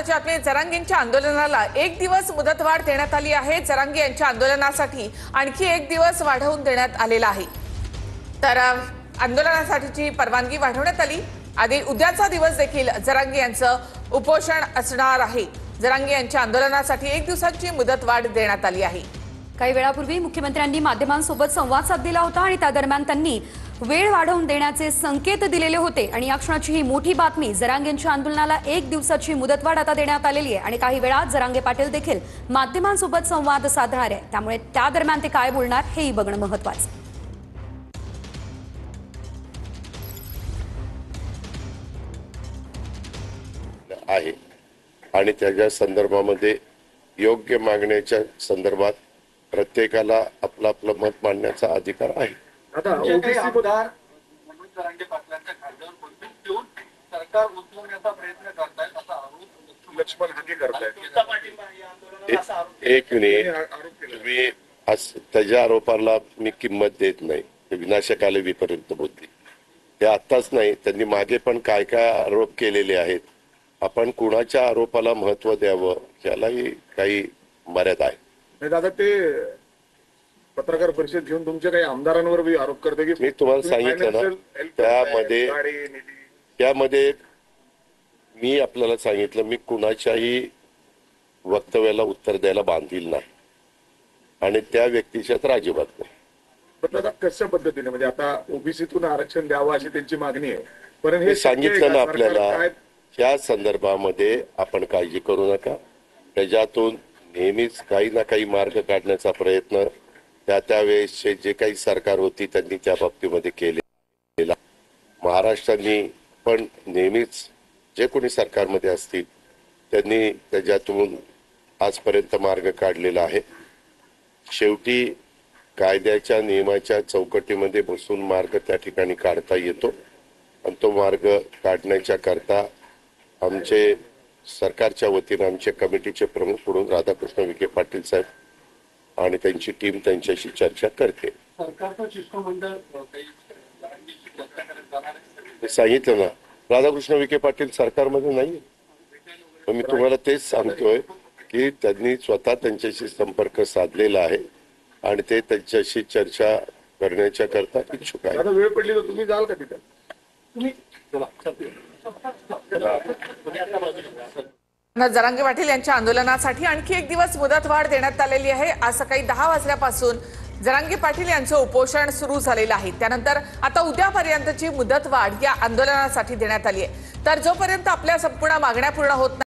महत्त्वाची बातमी, जरांगेंच्या आंदोलनाला एक दिवस मुदतवाढ देण्यात आली आहे। जरांगे यांच्या आंदोलनासाठी आणखी एक दिवस वाढवून देण्यात आलेला आहे। तर आंदोलनासाठीची परवानगी वाढवण्यात आली। आधी उद्याचा दिवस देखील जरांगे यांचं उपोषण असणार आहे। जरांगे यांच्या आंदोलनासाठी एक दिवसाची मुदतवाढ देण्यात आली आहे। काही वेळापूर्वी मुख्यमंत्र्यांनी माध्यमांसोबत संवाद साधलेला होता आणि त्या दरम्यान त्यांनी वेळ वाढवून देण्याचे संकेत दिलेले होते आणि या क्षणाची ही मोठी बातमी, जरांगेंच्या आंदोलनाला एक दिवसाची मुदतवाढ आता देण्यात आलेली आहे आणि काही वेळात जरांगे पाटील देखील माध्यमांसोबत संवाद साधणार आहे। त्यामुळे त्या दरम्यान ते काय बोलणार हेही बघणं महत्त्वाचं आहे आणि त्याच्या संदर्भामध्ये योग्य मागण्याच्या संदर्भात प्रत्येकाला आपलं आपलं मत मांडण्याचा अधिकार आहे। आता ओबीसी आमदार मनोज जरांगे पाटलांच्या खासदार पदवी देऊन सरकार उचलण्याचा प्रयत्न करतायत असा आरोप लक्ष्मण हाके करतायत। एक मिनिट, तुम्ही त्याच्या आरोपाला मी किंमत देत नाही। ते विनाशकाले विपरीत बुद्धी, ते आत्ताच नाही, त्यांनी मागे पण काय काय आरोप केलेले आहेत। आपण कुणाच्या आरोपाला महत्व द्यावं यालाही काही मर्यादा आहे। दादा, ते पत्रकार परिषद घेऊन तुमच्या काही आमदारांवर भी आरोप करते की मी तुम्हाला सांगितलं ना, त्यामध्ये मी आपल्याला सांगितलं, मी कुणाच्याही वक्तव्याला उत्तर द्यायला बांधील नाही आणि त्या व्यक्तीच्या तर अजिबात नाही। पण दादा, कशा पद्धतीने, म्हणजे आता ओबीसीतून आरक्षण द्यावं अशी त्यांची मागणी आहे, पण हे सांगितलं ना आपल्याला, या संदर्भामध्ये आपण काळजी करू नका। त्याच्यातून नेहमीच काही ना काही मार्ग काढण्याचा प्रयत्न त्यावेळेसचे जे काही सरकार होती त्यांनी त्या बाबतीमध्ये केलेला। महाराष्ट्राने पण नेहमीच जे कोणी सरकारमध्ये असतील त्यांनी त्याच्यातून आजपर्यंत मार्ग काढलेला आहे। शेवटी कायद्याच्या नियमाच्या चौकटीमध्ये बसून मार्ग त्या ठिकाणी काढता येतो आणि तो मार्ग काढण्याच्या करता आमचे सरकारच्या वतीने आमच्या कमिटीचे प्रमुख म्हणून राधाकृष्ण विखे पाटील साहेब आणि त्यांची टीम त्यांच्याशी चर्चा करते। सांगितलं ना, राधाकृष्ण विखे पाटील सरकारमध्ये नाही। मी तुम्हाला तेच सांगतोय की त्यांनी स्वतः त्यांच्याशी संपर्क साधलेला आहे आणि ते त्यांच्याशी चर्चा करण्याच्या करता इच्छुक आहे। आता वेळ पडली तर तुम्ही जाल का तिथे? तुम्ही जरांगे पाटील यांच्या आंदोलनासाठी आणखी एक दिवस मुदतवाढ देण्यात आलेली आहे। आज सकाळी 10 वाजल्यापासून जरांगे पाटील यांचं उपोषण सुरू झालेलं आहे। त्यानंतर आता उद्यापर्यंतची मुदतवाढ या आंदोलनासाठी देण्यात आली आहे। तर जोपर्यंत आपल्या संपूर्ण मागण्या पूर्ण होत नाही